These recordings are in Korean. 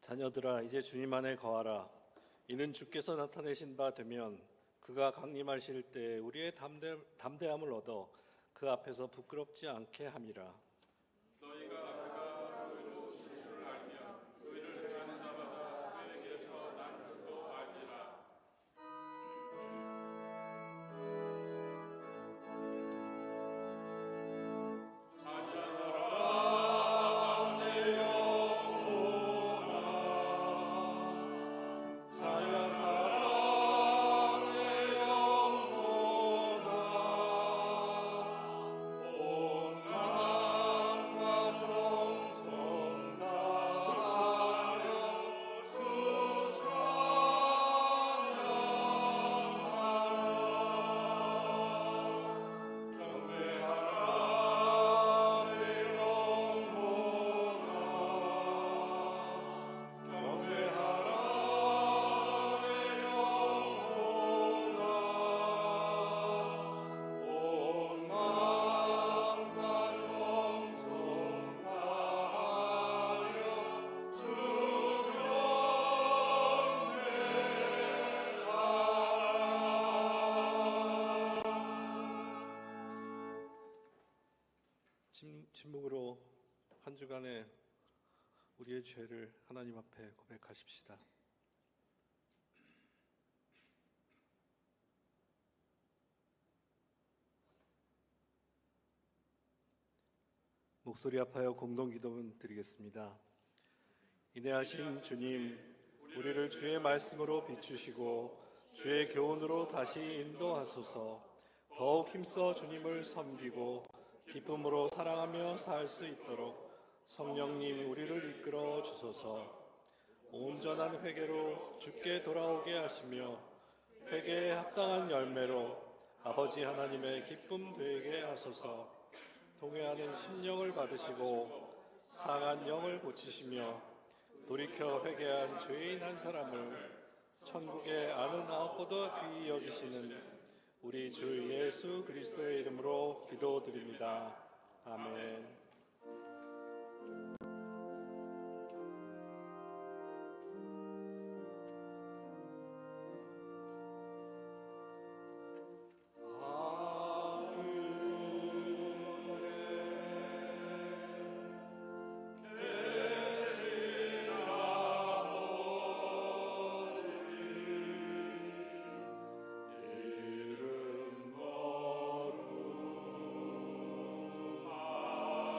자녀들아, 이제 주님 안에 거하라. 이는 주께서 나타내신 바 되면 그가 강림하실 때 우리의 담대함을 얻어 그 앞에서 부끄럽지 않게 함이라. 너희가 그가 의로우신 줄을 알면 의를 행하는 자마다 그에게서 난 줄도 알리라. 침묵으로 한 주간의 우리의 죄를 하나님 앞에 고백하십시다. 목소리 아파요 공동 기도문 드리겠습니다. 인내하신 주님, 우리를 주의 말씀으로 비추시고 주의 교훈으로 다시 인도하소서. 더욱 힘써 주님을 섬기고 기쁨으로 사랑하며 살 수 있도록 성령님 우리를 이끌어 주소서. 온전한 회개로 주께 돌아오게 하시며 회개에 합당한 열매로 아버지 하나님의 기쁨 되게 하소서. 동해하는 심령을 받으시고 상한 영을 고치시며 돌이켜 회개한 죄인 한 사람을 천국의 아는 아홉보다 귀히 여기시는 우리 주 예수 그리스도의 이름으로 기도드립니다. 아멘. 아버지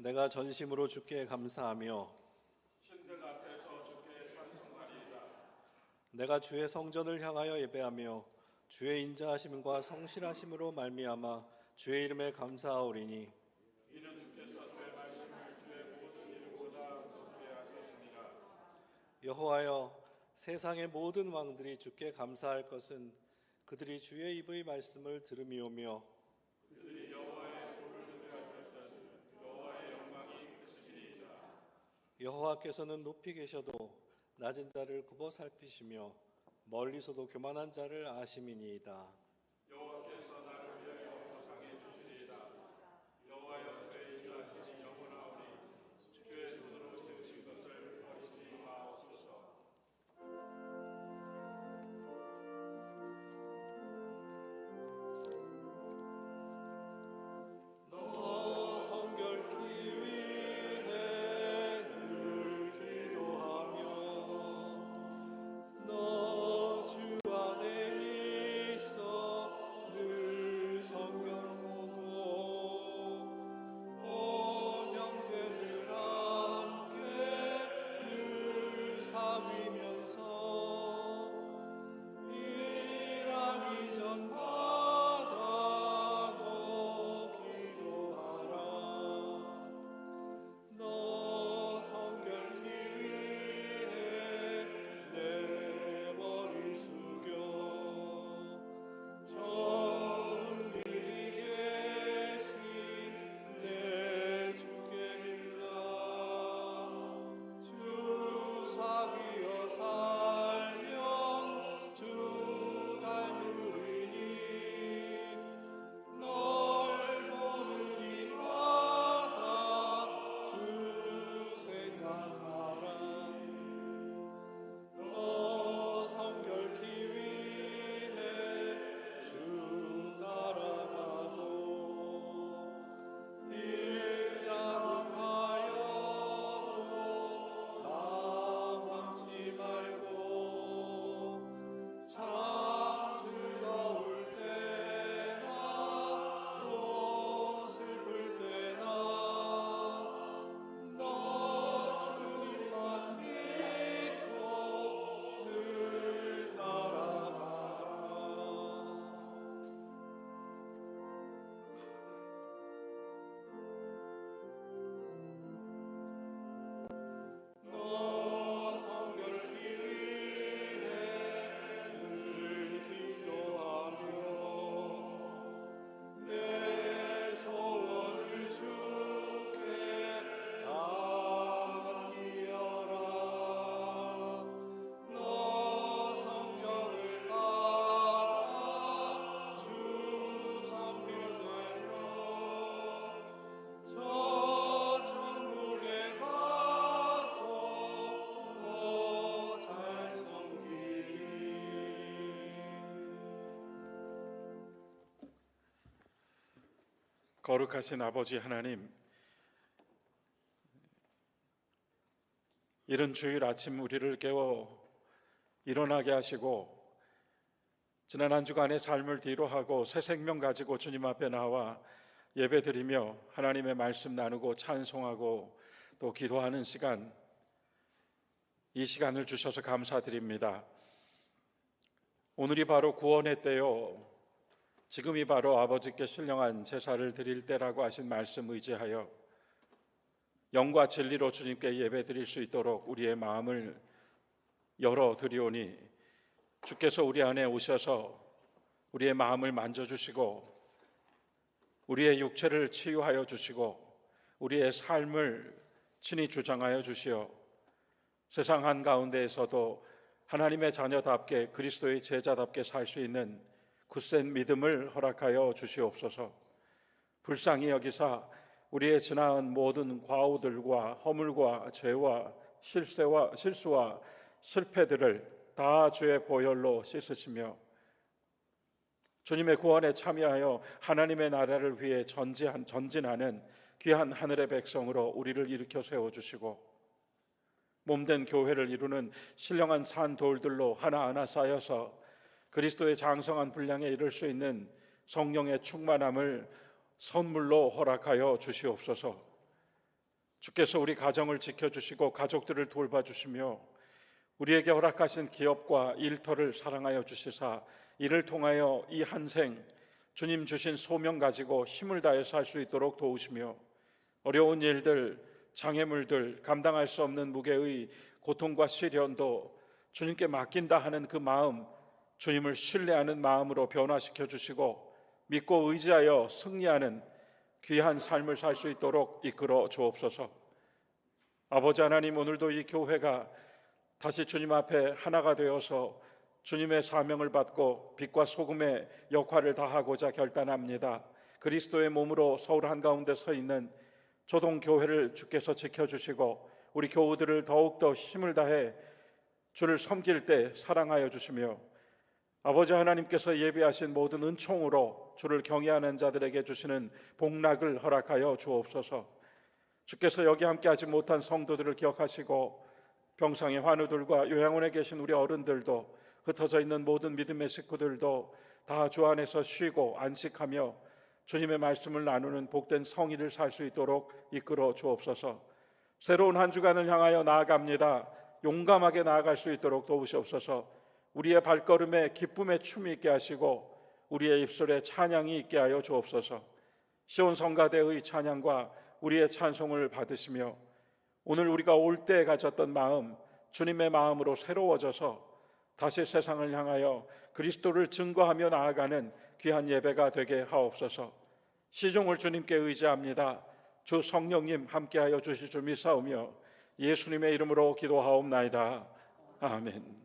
내가 전심으로 주께 감사하며 신들 앞에서 주께 찬송하리이다. 내가 주의 성전을 향하여 예배하며 주의 인자하심과 성실하심으로 말미암아 주의 이름에 감사하오리니 이는 주께서 주의 말씀을 주의 모든 이름보다 높게 하셨습니다. 여호와여, 세상의 모든 왕들이 주께 감사할 것은 그들이 주의 입의 말씀을 들음이오며 그들이 여호와의 도를 노래할 것은 여호와의 영광이 크심이니이다. 여호와께서는 높이 계셔도 낮은 자를 굽어 살피시며 멀리서도 교만한 자를 아심이니이다. 여호와께서 나를 위하여 보상해 주시리이다. 여호와여, 주의 인자하심이 영원하오니 주의 손으로 지으신 것을 버리지 마옵소서. 너 성결케 위해 늘 기도하며 너 주 안에 있어 늘 성경 보고 온 형제들 함께 늘 사귀면서 일하기 전마다 너 기도하라. 너 성결케 위해 내 머리 숙여 좋은 일이 계신 내 주께 빌라. 주 사귀어 살면 주 닮으리니 널 보는 이마다 주 생각하라. 너 성결케 위해 주 따라가고 일 다급하여도 당황치 말고 참 즐거울 때나 또 슬플 때나 너 주님만 믿고 늘 따라가라. 너 성결케 위해 늘 기도하며 내 소원을 주께 다 맡기어라. 너 성령을 받아 주 섬길 때면 저 천국에 가서 더 잘 섬기리. 거룩하신 아버지 하나님, 이른 주일 아침 우리를 깨워 일어나게 하시고 지난 한 주간의 삶을 뒤로하고 새 생명 가지고 주님 앞에 나와 예배드리며 하나님의 말씀 나누고 찬송하고 또 기도하는 시간, 이 시간을 주셔서 감사드립니다. 오늘이 바로 구원의 때요, 지금이 바로 아버지께 신령한 제사를 드릴 때라고 하신 말씀 의지하여 영과 진리로 주님께 예배드릴 수 있도록 우리의 마음을 열어드리오니 주께서 우리 안에 오셔서 우리의 마음을 만져주시고 우리의 육체를 치유하여 주시고 우리의 삶을 친히 주장하여 주시어 세상 한가운데에서도 하나님의 자녀답게 그리스도의 제자답게 살 수 있는 굳센 믿음을 허락하여 주시옵소서. 불쌍히 여기사 우리의 지나온 모든 과오들과 허물과 죄와 실수와 실패들을 다 주의 보혈로 씻으시며 주님의 구원에 참여하여 하나님의 나라를 위해 전진하는 귀한 하늘의 백성으로 우리를 일으켜 세워주시고 몸된 교회를 이루는 신령한 산돌들로 하나하나 쌓여서 그리스도의 장성한 분량에 이를 수 있는 성령의 충만함을 선물로 허락하여 주시옵소서. 주께서 우리 가정을 지켜주시고 가족들을 돌봐주시며 우리에게 허락하신 기업과 일터를 사랑하여 주시사 이를 통하여 이 한 생 주님 주신 소명 가지고 힘을 다해 살 수 있도록 도우시며 어려운 일들, 장애물들, 감당할 수 없는 무게의 고통과 시련도 주님께 맡긴다 하는 그 마음, 주님을 신뢰하는 마음으로 변화시켜 주시고 믿고 의지하여 승리하는 귀한 삶을 살 수 있도록 이끌어 주옵소서. 아버지 하나님, 오늘도 이 교회가 다시 주님 앞에 하나가 되어서 주님의 사명을 받고 빛과 소금의 역할을 다하고자 결단합니다. 그리스도의 몸으로 서울 한가운데 서 있는 조동교회를 주께서 지켜주시고 우리 교우들을 더욱더 힘을 다해 주를 섬길 때 사랑하여 주시며 아버지 하나님께서 예비하신 모든 은총으로 주를 경외하는 자들에게 주시는 복락을 허락하여 주옵소서. 주께서 여기 함께하지 못한 성도들을 기억하시고 병상의 환우들과 요양원에 계신 우리 어른들도 흩어져 있는 모든 믿음의 식구들도 다 주 안에서 쉬고 안식하며 주님의 말씀을 나누는 복된 성의를 살 수 있도록 이끌어 주옵소서. 새로운 한 주간을 향하여 나아갑니다. 용감하게 나아갈 수 있도록 도우시옵소서. 우리의 발걸음에 기쁨의 춤이 있게 하시고 우리의 입술에 찬양이 있게 하여 주옵소서. 시온 성가대의 찬양과 우리의 찬송을 받으시며 오늘 우리가 올 때 가졌던 마음, 주님의 마음으로 새로워져서 다시 세상을 향하여 그리스도를 증거하며 나아가는 귀한 예배가 되게 하옵소서. 시종을 주님께 의지합니다. 주 성령님 함께하여 주실 줄 믿사오며 예수님의 이름으로 기도하옵나이다. 아멘.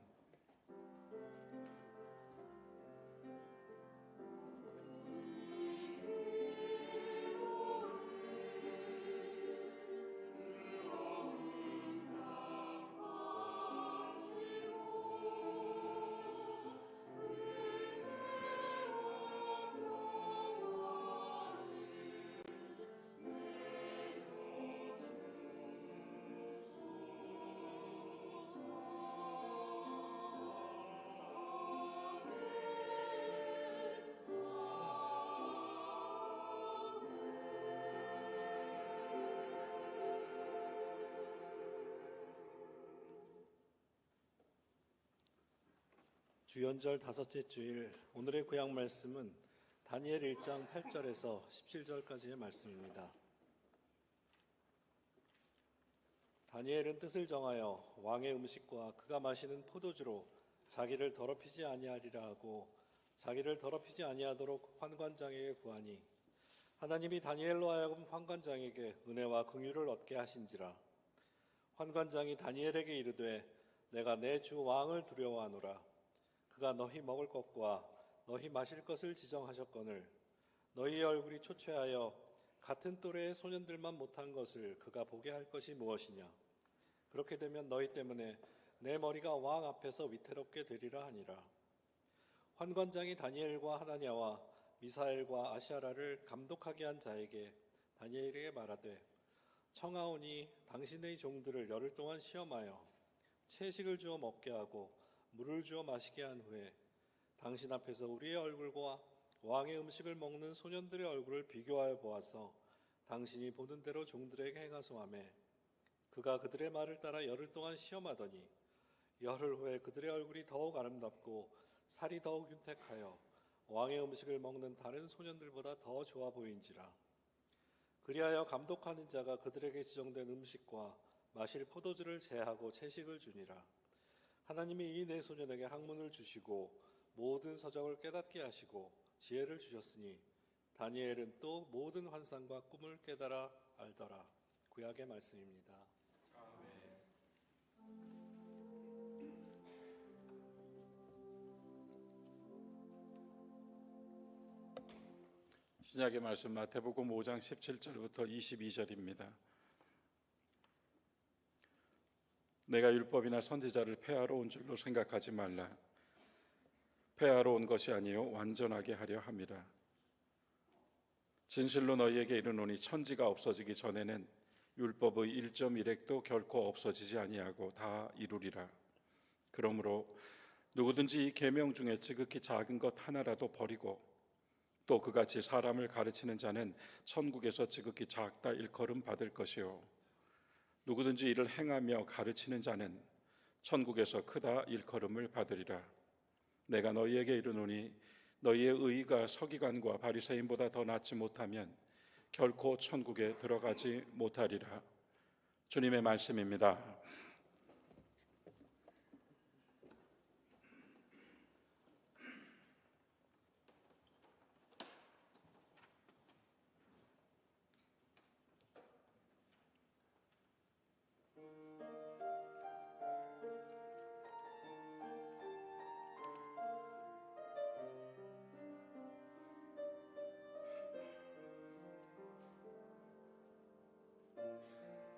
주연절 다섯째 주일, 오늘의 구약 말씀은 다니엘 1장 8절에서 17절까지의 말씀입니다. 다니엘은 뜻을 정하여 왕의 음식과 그가 마시는 포도주로 자기를 더럽히지 아니하리라 하고 자기를 더럽히지 아니하도록 환관장에게 구하니 하나님이 다니엘로 하여금 환관장에게 은혜와 긍휼을 얻게 하신지라. 환관장이 다니엘에게 이르되 내가 내 주 왕을 두려워하노라. 그가 너희 먹을 것과 너희 마실 것을 지정하셨거늘 너희의 얼굴이 초췌하여 같은 또래의 소년들만 못한 것을 그가 보게 할 것이 무엇이냐. 그렇게 되면 너희 때문에 내 머리가 왕 앞에서 위태롭게 되리라 하니라. 환관장이 다니엘과 하나냐와 미사엘과 아시아라를 감독하게 한 자에게 다니엘에게 말하되 청하오니 당신의 종들을 열흘 동안 시험하여 채식을 주어 먹게 하고 물을 주어 마시게 한 후에 당신 앞에서 우리의 얼굴과 왕의 음식을 먹는 소년들의 얼굴을 비교하여 보아서 당신이 보는 대로 종들에게 행하소하며 그가 그들의 말을 따라 열흘 동안 시험하더니 열흘 후에 그들의 얼굴이 더욱 아름답고 살이 더욱 윤택하여 왕의 음식을 먹는 다른 소년들보다 더 좋아 보인지라. 그리하여 감독하는 자가 그들에게 지정된 음식과 마실 포도주를 제하고 채식을 주니라. 하나님이 이 네 소년에게 학문을 주시고 모든 서적을 깨닫게 하시고 지혜를 주셨으니 다니엘은 또 모든 환상과 꿈을 깨달아 알더라. 구약의 말씀입니다. 신약의 말씀 마태복음 5장 17절부터 22절입니다. 내가 율법이나 선지자를 폐하러 온 줄로 생각하지 말라. 폐하러 온 것이 아니요 완전하게 하려 함이라. 진실로 너희에게 이르노니 천지가 없어지기 전에는 율법의 1.1획도 결코 없어지지 아니하고 다 이루리라. 그러므로 누구든지 이 계명 중에 지극히 작은 것 하나라도 버리고 또 그같이 사람을 가르치는 자는 천국에서 지극히 작다 일컬음 받을 것이요 누구든지 이를 행하며 가르치는 자는 천국에서 크다 일컬음을 받으리라. 내가 너희에게 이르노니 너희의 의의가 서기관과 바리새인보다 더 낫지 못하면 결코 천국에 들어가지 못하리라. 주님의 말씀입니다.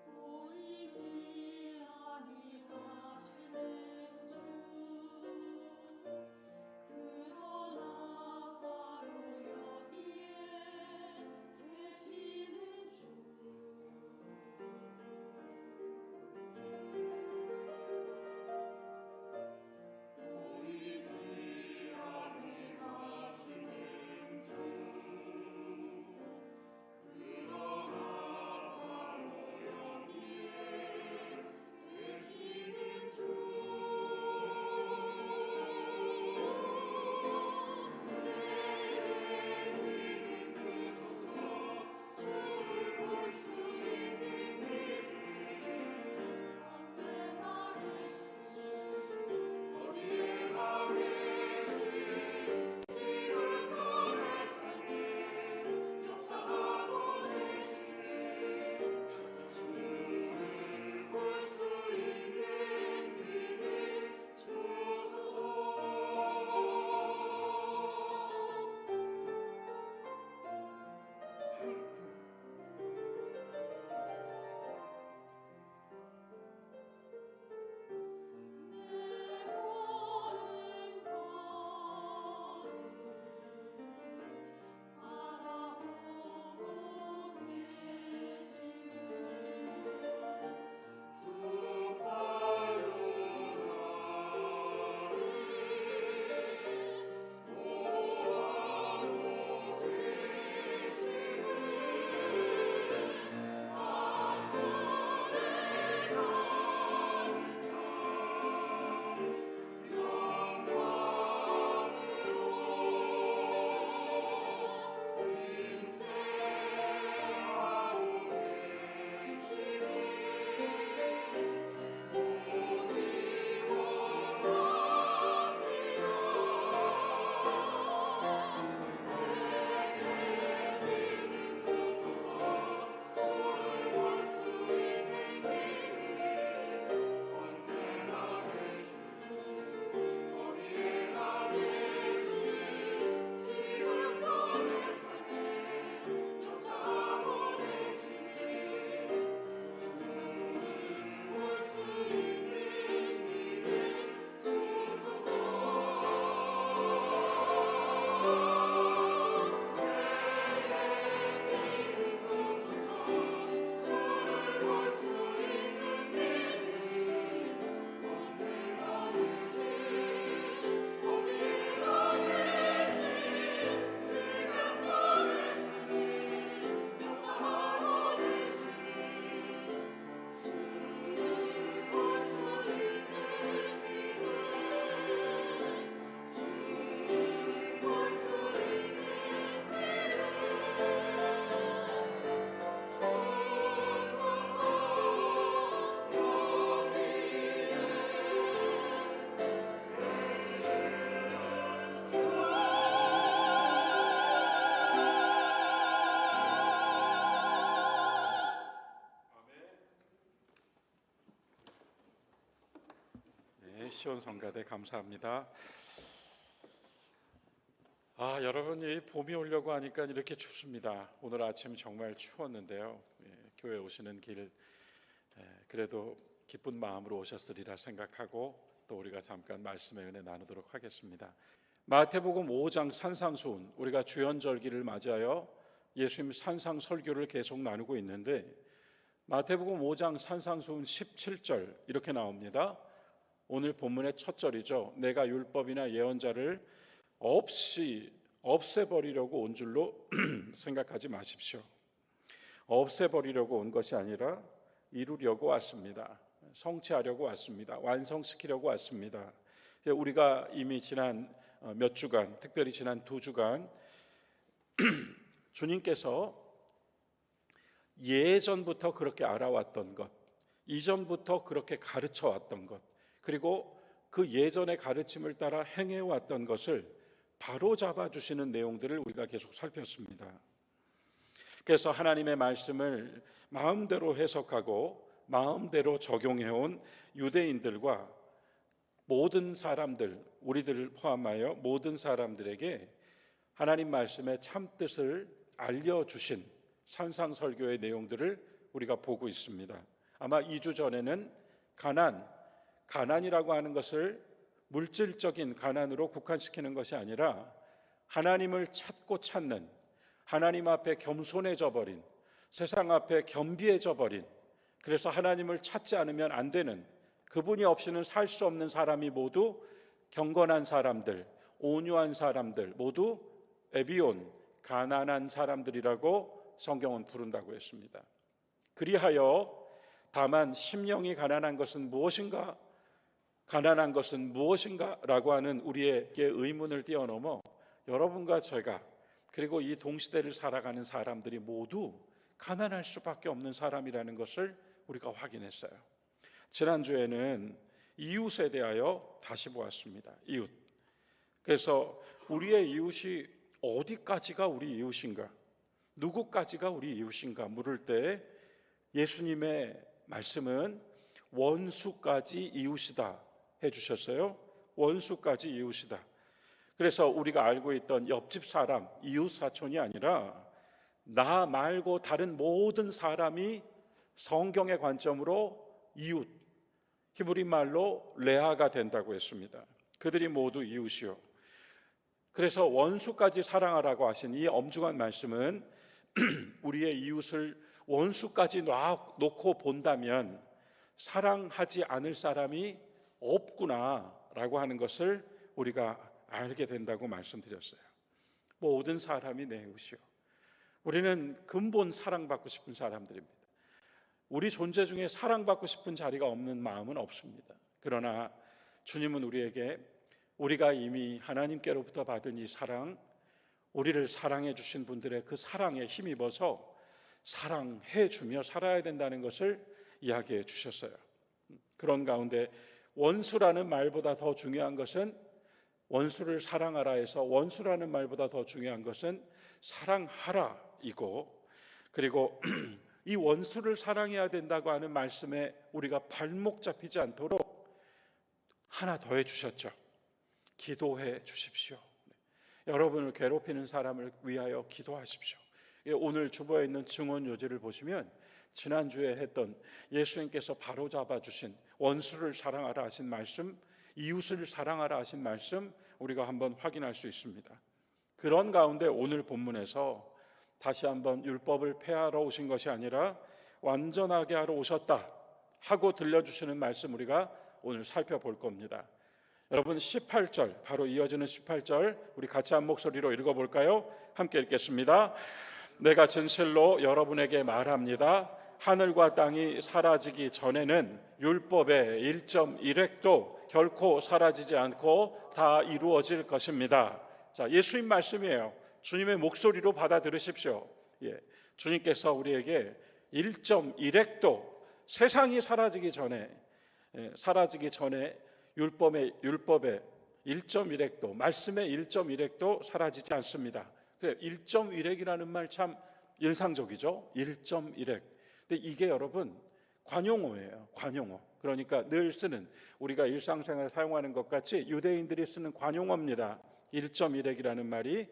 보이지 아니하시는 주 그러나 바로 여기에 계시는 주 보이지 아니하시는 시온성가대 감사합니다. 여러분, 이 봄이 오려고 하니까 이렇게 춥습니다. 오늘 아침 정말 추웠는데요. 교회 오시는 길 그래도 기쁜 마음으로 오셨으리라 생각하고 또 우리가 잠깐 말씀의 은혜 나누도록 하겠습니다. 마태복음 5장 산상수훈, 우리가 주연절기를 맞이하여 예수님 산상 설교를 계속 나누고 있는데 마태복음 5장 산상수훈 17절 이렇게 나옵니다. 오늘 본문의 첫 절이죠. 내가 율법이나 예언자를 없애버리려고 온 줄로 생각하지 마십시오. 없애버리려고 온 것이 아니라 이루려고 왔습니다. 성취하려고 왔습니다. 완성시키려고 왔습니다. 우리가 이미 지난 몇 주간, 특별히 지난 2주간 주님께서 예전부터 그렇게 알아왔던 것, 이전부터 그렇게 가르쳐왔던 것, 그리고 그 예전의 가르침을 따라 행해왔던 것을 바로 잡아주시는 내용들을 우리가 계속 살폈습니다. 그래서 하나님의 말씀을 마음대로 해석하고 마음대로 적용해온 유대인들과 모든 사람들, 우리들을 포함하여 모든 사람들에게 하나님 말씀의 참뜻을 알려주신 산상설교의 내용들을 우리가 보고 있습니다. 아마 2주 전에는 가난이라고 하는 것을 물질적인 가난으로 국한시키는 것이 아니라 하나님을 찾고 찾는, 하나님 앞에 겸손해져 버린, 세상 앞에 겸비해져 버린, 그래서 하나님을 찾지 않으면 안 되는, 그분이 없이는 살 수 없는 사람이 모두 경건한 사람들, 온유한 사람들, 모두 에비온, 가난한 사람들이라고 성경은 부른다고 했습니다. 그리하여 다만 심령이 가난한 것은 무엇인가? 가난한 것은 무엇인가? 라고 하는 우리에게 의문을 뛰어넘어 여러분과 제가, 그리고 이 동시대를 살아가는 사람들이 모두 가난할 수밖에 없는 사람이라는 것을 우리가 확인했어요. 지난주에는 이웃에 대하여 다시 보았습니다. 이웃. 그래서 우리의 이웃이 어디까지가 우리 이웃인가? 누구까지가 우리 이웃인가 물을 때 예수님의 말씀은 원수까지 이웃이다 해주셨어요. 원수까지 이웃이다. 그래서 우리가 알고 있던 옆집 사람, 이웃 사촌이 아니라 나 말고 다른 모든 사람이 성경의 관점으로 이웃, 히브리 말로 레아가 된다고 했습니다. 그들이 모두 이웃이요. 그래서 원수까지 사랑하라고 하신 이 엄중한 말씀은 우리의 이웃을 원수까지 놓고 본다면 사랑하지 않을 사람이 없구나라고 하는 것을 우리가 알게 된다고 말씀드렸어요. 모든 사람이 내 이웃이요. 우리는 근본 사랑받고 싶은 사람들입니다. 우리 존재 중에 사랑받고 싶은 자리가 없는 마음은 없습니다. 그러나 주님은 우리에게 우리가 이미 하나님께로부터 받은 이 사랑, 우리를 사랑해 주신 분들의 그 사랑에 힘입어서 사랑해 주며 살아야 된다는 것을 이야기해 주셨어요. 그런 가운데 원수라는 말보다 더 중요한 것은, 원수를 사랑하라 해서 원수라는 말보다 더 중요한 것은 사랑하라이고, 그리고 이 원수를 사랑해야 된다고 하는 말씀에 우리가 발목 잡히지 않도록 하나 더 해주셨죠. 기도해 주십시오. 여러분을 괴롭히는 사람을 위하여 기도하십시오. 오늘 주보에 있는 증언 요지를 보시면 지난주에 했던 예수님께서 바로잡아 주신 원수를 사랑하라 하신 말씀, 이웃을 사랑하라 하신 말씀 우리가 한번 확인할 수 있습니다. 그런 가운데 오늘 본문에서 다시 한번 율법을 폐하러 오신 것이 아니라 완전하게 하러 오셨다 하고 들려주시는 말씀 우리가 오늘 살펴볼 겁니다. 여러분 18절, 바로 이어지는 18절 우리 같이 한 목소리로 읽어볼까요? 함께 읽겠습니다. 내가 진실로 여러분에게 말합니다. 하늘과 땅이 사라지기 전에는 율법의 1.1획도 결코 사라지지 않고 다 이루어질 것입니다. 자, 예수님 말씀이에요. 주님의 목소리로 받아들으십시오. 주님께서 우리에게 1.1획도 세상이 사라지기 전에 율법의 1.1획도, 말씀의 1.1획도 사라지지 않습니다. 1.1획이라는 말 참 인상적이죠. 1.1획. 근데 이게 여러분 관용어예요. 관용어. 그러니까 늘 쓰는, 우리가 일상생활에 사용하는 것 같이 유대인들이 쓰는 관용어입니다. 1.1획이라는 말이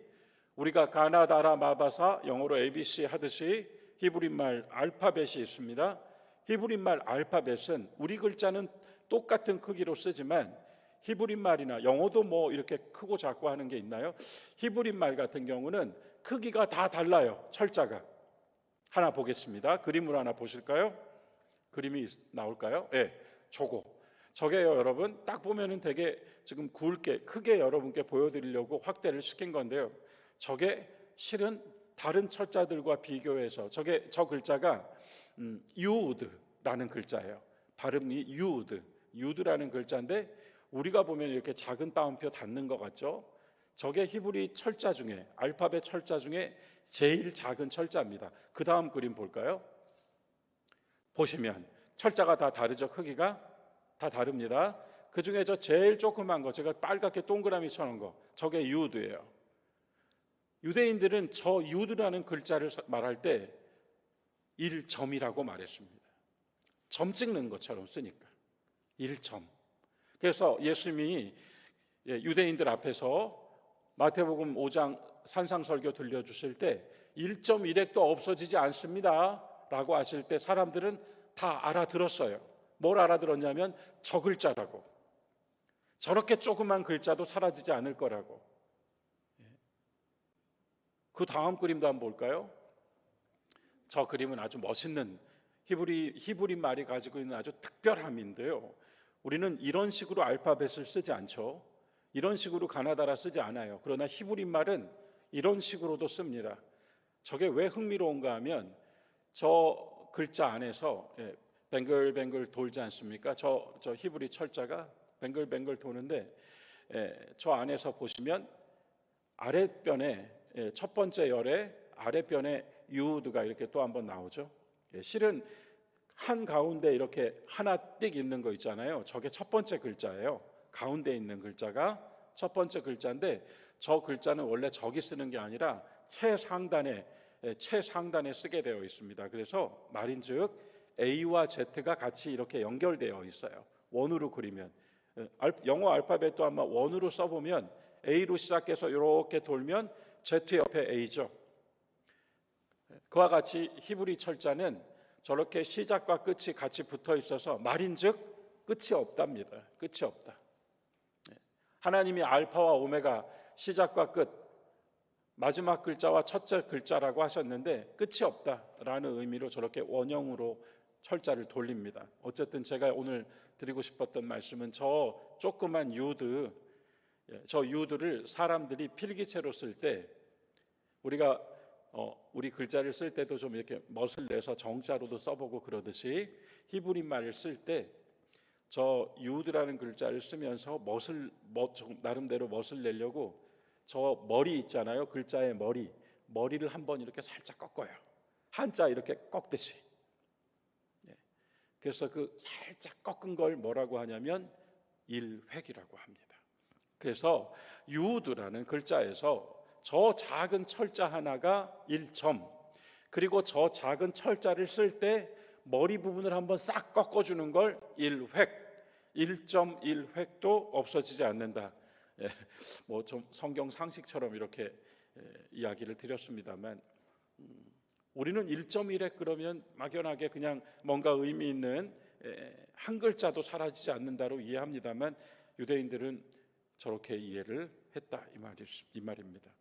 우리가 가나다라 마바사, 영어로 ABC 하듯이 히브리말 알파벳이 있습니다. 히브리말 알파벳은 우리 글자는 똑같은 크기로 쓰지만 히브리말이나 영어도 뭐 이렇게 크고 작고 하는 게 있나요? 히브리말 같은 경우는 크기가 다 달라요. 철자가. 하나 보겠습니다. 그림을 하나 보실까요? 그림이 나올까요? 네, 저게요 여러분 딱 보면은 되게 지금 굵게 크게 여러분께 보여드리려고 확대를 시킨 건데요. 저게 실은 다른 철자들과 비교해서 저 글자가 유드라는 유드라는 글자예요. 발음이 유드라는 글자인데 우리가 보면 이렇게 작은 따옴표 닿는 것 같죠? 저게 히브리 철자 중에 알파벳 철자 중에 제일 작은 철자입니다. 그 다음 그림 볼까요? 보시면 철자가 다 다르죠. 크기가 다 다릅니다. 그 중에 저 제일 조그만 거, 제가 빨갛게 동그라미 쳐놓은 거, 저게 유드예요. 유대인들은 저 유드라는 글자를 말할 때 1점이라고 말했습니다. 점 찍는 것처럼 쓰니까 1점. 그래서 예수님이 유대인들 앞에서 마태복음 5장 산상설교 들려주실 때 1.1획도 없어지지 않습니다 라고 하실 때 사람들은 다 알아들었어요. 뭘 알아들었냐면 저 글자라고, 저렇게 조그만 글자도 사라지지 않을 거라고. 그 다음 그림도 한번 볼까요? 저 그림은 아주 멋있는 히브리 말이 가지고 있는 아주 특별함인데요, 우리는 이런 식으로 알파벳을 쓰지 않죠. 이런 식으로 가나다라 쓰지 않아요. 그러나 히브리 말은 이런 식으로도 씁니다. 저게 왜 흥미로운가 하면 저 글자 안에서 뱅글뱅글 돌지 않습니까? 저 히브리 철자가 뱅글뱅글 도는데 저 안에서 보시면 아랫변에 첫 번째 열에 아랫변에 유드가 이렇게 또 한번 나오죠. 실은 한 가운데 이렇게 하나 띡 있는 거 있잖아요. 저게 첫 번째 글자예요. 가운데 있는 글자가 첫 번째 글자인데 저 글자는 원래 저기 쓰는 게 아니라 최상단에 쓰게 되어 있습니다. 그래서 말인즉 A와 Z가 같이 이렇게 연결되어 있어요. 원으로 그리면 영어 알파벳도 아마 원으로 써보면 A로 시작해서 이렇게 돌면 Z 옆에 A죠. 그와 같이 히브리 철자는 저렇게 시작과 끝이 같이 붙어 있어서 말인즉 끝이 없답니다. 끝이 없다. 하나님이 알파와 오메가, 시작과 끝, 마지막 글자와 첫째 글자라고 하셨는데 끝이 없다라는 의미로 저렇게 원형으로 철자를 돌립니다. 어쨌든 제가 오늘 드리고 싶었던 말씀은 저 조그만 유드, 저 유드를 사람들이 필기체로 쓸 때 우리가 우리 글자를 쓸 때도 좀 이렇게 멋을 내서 정자로도 써보고 그러듯이 히브리 말을 쓸 때 저 유드라는 글자를 쓰면서 나름대로 멋을 내려고 저 머리 있잖아요. 글자의 머리를 한번 이렇게 살짝 꺾어요. 한자 이렇게 꺾듯이. 그래서 그 살짝 꺾은 걸 뭐라고 하냐면 일획이라고 합니다. 그래서 유드라는 글자에서 저 작은 철자 하나가 1점, 그리고 저 작은 철자를 쓸 때 머리 부분을 한번 싹 꺾어주는 걸 1획, 1.1획도 없어지지 않는다. 뭐 좀 성경 상식처럼 이렇게 이야기를 드렸습니다만 우리는 1.1획 그러면 막연하게 그냥 뭔가 의미 있는 한 글자도 사라지지 않는다로 이해합니다만 유대인들은 저렇게 이해를 했다 이 말입니다.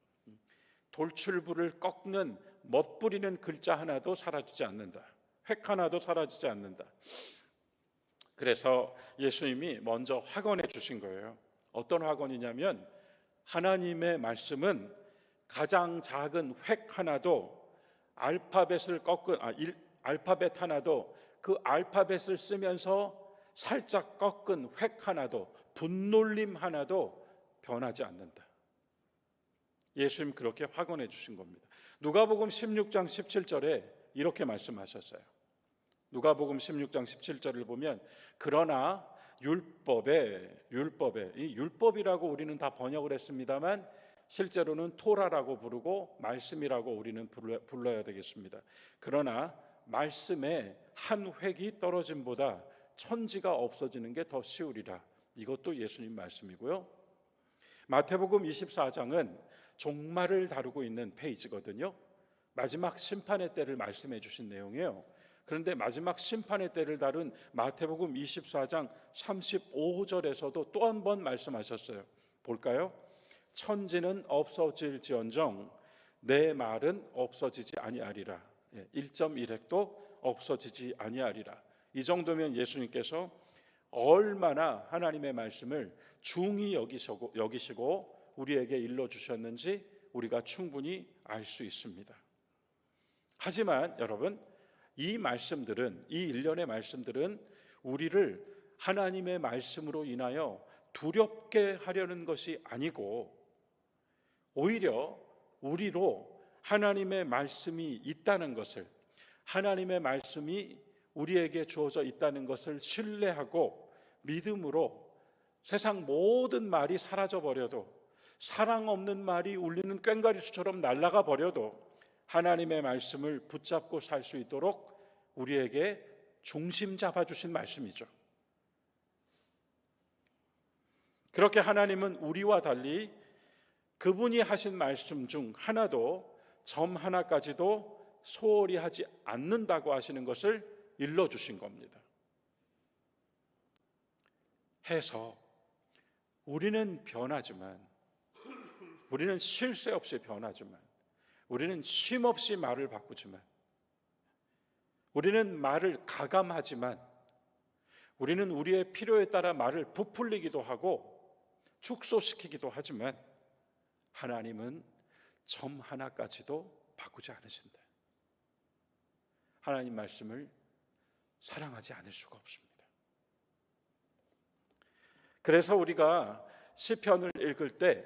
돌출부를 꺾는 멋부리는 글자 하나도 사라지지 않는다. 획 하나도 사라지지 않는다. 그래서 예수님이 먼저 확언해 주신 거예요. 어떤 확언이냐면 하나님의 말씀은 가장 작은 획 하나도 알파벳을 꺾은 알파벳 하나도 그 알파벳을 쓰면서 살짝 꺾은 획 하나도 분놀림 하나도 변하지 않는다. 예수님 그렇게 확언해 주신 겁니다. 누가복음 16장 17절에 이렇게 말씀하셨어요. 누가복음 16장 17절을 보면 그러나 율법에 이 율법이라고 우리는 다 번역을 했습니다만 실제로는 토라라고 부르고 말씀이라고 우리는 불러야 되겠습니다. 그러나 말씀에 한 획이 떨어짐보다 천지가 없어지는 게 더 쉬우리라. 이것도 예수님 말씀이고요. 마태복음 24장은 종말을 다루고 있는 페이지거든요. 마지막 심판의 때를 말씀해 주신 내용이에요. 그런데 마지막 심판의 때를 다룬 마태복음 24장 35절에서도 또 한 번 말씀하셨어요. 볼까요? 천지는 없어질지언정 내 말은 없어지지 아니하리라. 1.1획도 없어지지 아니하리라. 이 정도면 예수님께서 얼마나 하나님의 말씀을 중히 여기시고 우리에게 일러주셨는지 우리가 충분히 알 수 있습니다. 하지만 여러분, 이 말씀들은, 이 일련의 말씀들은 우리를 하나님의 말씀으로 인하여 두렵게 하려는 것이 아니고 오히려 우리로 하나님의 말씀이 있다는 것을, 하나님의 말씀이 우리에게 주어져 있다는 것을 신뢰하고 믿음으로 세상 모든 말이 사라져 버려도, 사랑 없는 말이 울리는 꽹과리수처럼 날아가 버려도 하나님의 말씀을 붙잡고 살 수 있도록 우리에게 중심 잡아주신 말씀이죠. 그렇게 하나님은 우리와 달리 그분이 하신 말씀 중 하나도, 점 하나까지도 소홀히 하지 않는다고 하시는 것을 일러주신 겁니다. 해서 우리는 변하지만, 우리는 쉴 새 없이 변하지만, 우리는 쉼 없이 말을 바꾸지만, 우리는 말을 가감하지만, 우리는 우리의 필요에 따라 말을 부풀리기도 하고 축소시키기도 하지만 하나님은 점 하나까지도 바꾸지 않으신다. 하나님 말씀을 사랑하지 않을 수가 없습니다. 그래서 우리가 시편을 읽을 때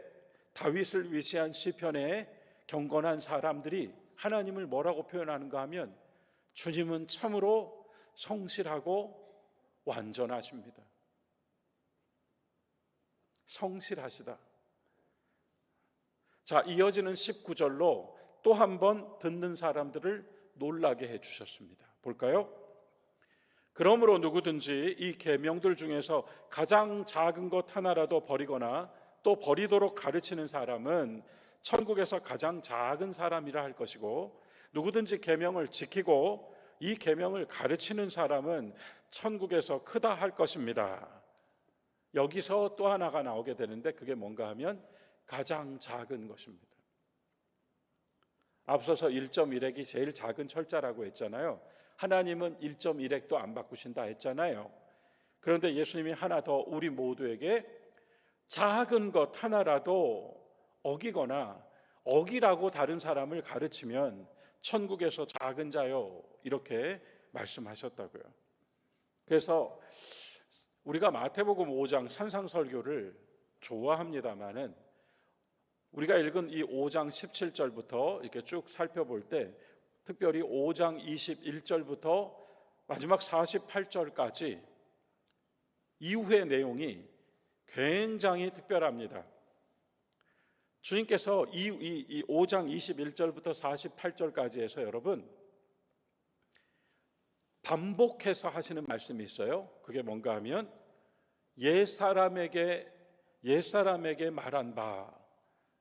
다윗을 위시한 시편의 경건한 사람들이 하나님을 뭐라고 표현하는가 하면 주님은 참으로 성실하고 완전하십니다. 성실하시다. 자, 이어지는 19절로 또 한 번 듣는 사람들을 놀라게 해주셨습니다. 볼까요? 그러므로 누구든지 이 계명들 중에서 가장 작은 것 하나라도 버리거나 또 버리도록 가르치는 사람은 천국에서 가장 작은 사람이라 할 것이고, 누구든지 계명을 지키고 이 계명을 가르치는 사람은 천국에서 크다 할 것입니다. 여기서 또 하나가 나오게 되는데 그게 뭔가 하면 가장 작은 것입니다. 앞서서 1.1획이 제일 작은 철자라고 했잖아요. 하나님은 1.1획도 안 바꾸신다 했잖아요. 그런데 예수님이 하나 더 우리 모두에게 작은 것 하나라도 어기거나 어기라고 다른 사람을 가르치면 천국에서 작은 자요, 이렇게 말씀하셨다고요. 그래서 우리가 마태복음 5장 산상설교를 좋아합니다마는 우리가 읽은 이 5장 17절부터 이렇게 쭉 살펴볼 때 특별히 5장 21절부터 마지막 48절까지 이후의 내용이 굉장히 특별합니다. 주님께서 이 5장 21절부터 48절까지 해서 여러분 반복해서 하시는 말씀이 있어요. 그게 뭔가 하면 옛사람에게 말한 바,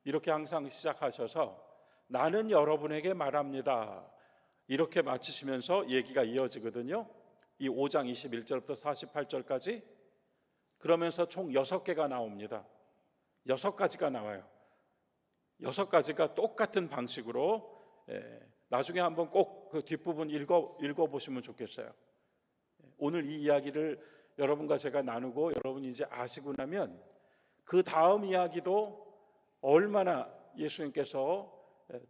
이렇게 항상 시작하셔서 나는 여러분에게 말합니다, 이렇게 마치시면서 얘기가 이어지거든요. 이 5장 21절부터 48절까지. 그러면서 총 6개가 나옵니다. 6가지가 나와요. 6가지가 똑같은 방식으로, 나중에 한번 꼭 그 뒷부분 읽어보시면 좋겠어요. 오늘 이 이야기를 여러분과 제가 나누고 여러분이 이제 아시고 나면 그 다음 이야기도 얼마나 예수님께서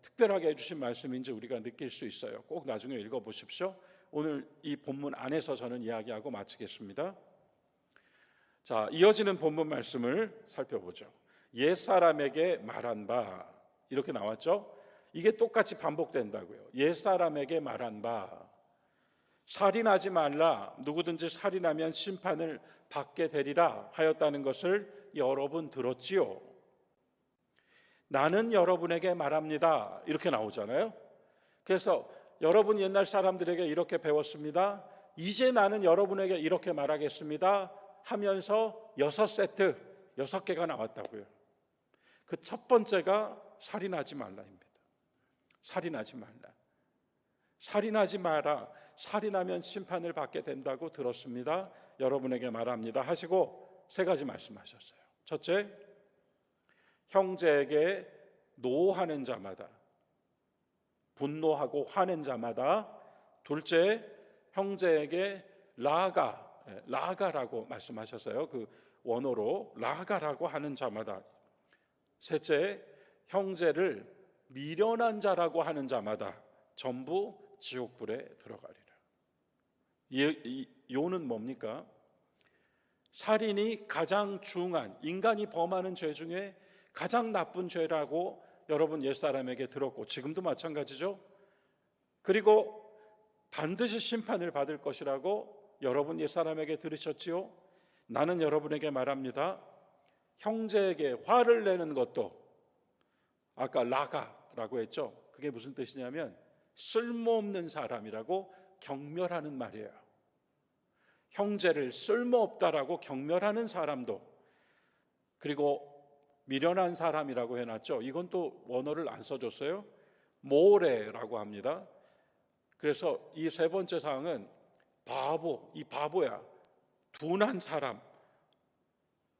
특별하게 해주신 말씀인지 우리가 느낄 수 있어요. 꼭 나중에 읽어보십시오. 오늘 이 본문 안에서 저는 이야기하고 마치겠습니다. 자, 이어지는 본문 말씀을 살펴보죠. 옛사람에게 말한 바, 이렇게 나왔죠. 이게 똑같이 반복된다고요. 옛사람에게 말한 바, 살인하지 말라, 누구든지 살인하면 심판을 받게 되리라 하였다는 것을 여러분 들었지요. 나는 여러분에게 말합니다, 이렇게 나오잖아요. 그래서 여러분 옛날 사람들에게 이렇게 배웠습니다. 이제 나는 여러분에게 이렇게 말하겠습니다 하면서 6세트, 6개가 나왔다고요. 그 첫 번째가 살인하지 말라입니다. 살인하지 말라. 살인하지 마라. 살인하면 심판을 받게 된다고 들었습니다. 여러분에게 말합니다 하시고 3가지 말씀하셨어요. 첫째, 형제에게 노하는 자마다, 분노하고 화낸 자마다. 둘째, 형제에게 라가라고 말씀하셨어요. 그 원어로 라가라고 하는 자마다. 셋째, 형제를 미련한 자라고 하는 자마다 전부 지옥불에 들어가리라. 이 요는 뭡니까? 살인이 가장 중한, 인간이 범하는 죄 중에 가장 나쁜 죄라고 여러분 옛사람에게 들었고 지금도 마찬가지죠. 그리고 반드시 심판을 받을 것이라고 여러분 옛사람에게 들으셨지요. 나는 여러분에게 말합니다. 형제에게 화를 내는 것도, 아까 라가라고 했죠. 그게 무슨 뜻이냐면 쓸모없는 사람이라고 경멸하는 말이에요. 형제를 쓸모없다라고 경멸하는 사람도, 그리고 미련한 사람이라고 해놨죠. 이건 또 원어를 안 써줬어요. 모레라고 합니다. 그래서 이 세 번째 사항은 바보, 이 바보야, 둔한 사람,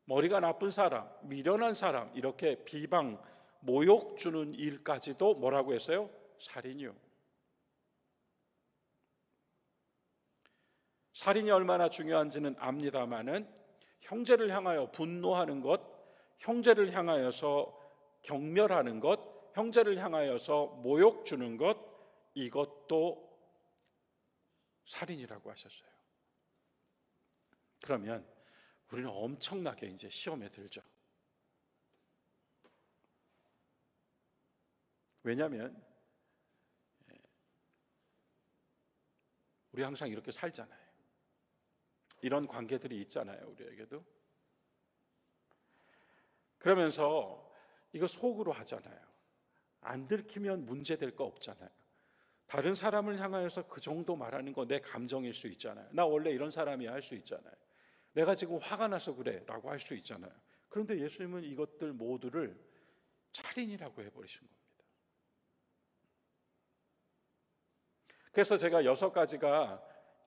머리가 나쁜 사람, 미련한 사람, 이렇게 비방, 모욕 주는 일까지도 뭐라고 했어요? 살인이요. 살인이 얼마나 중요한지는 압니다마는 형제를 향하여 분노하는 것, 형제를 향하여서 경멸하는 것, 형제를 향하여서 모욕 주는 것, 이것도 살인이라고 하셨어요. 그러면 우리는 엄청나게 이제 시험에 들죠. 왜냐하면 우리 항상 이렇게 살잖아요. 이런 관계들이 있잖아요, 우리에게도. 그러면서 이거 속으로 하잖아요. 안 들키면 문제될 거 없잖아요. 다른 사람을 향하여서 그 정도 말하는 거 내 감정일 수 있잖아요. 나 원래 이런 사람이야 할 수 있잖아요. 내가 지금 화가 나서 그래 라고 할 수 있잖아요. 그런데 예수님은 이것들 모두를 살인이라고 해버리신 겁니다. 그래서 제가 6가지가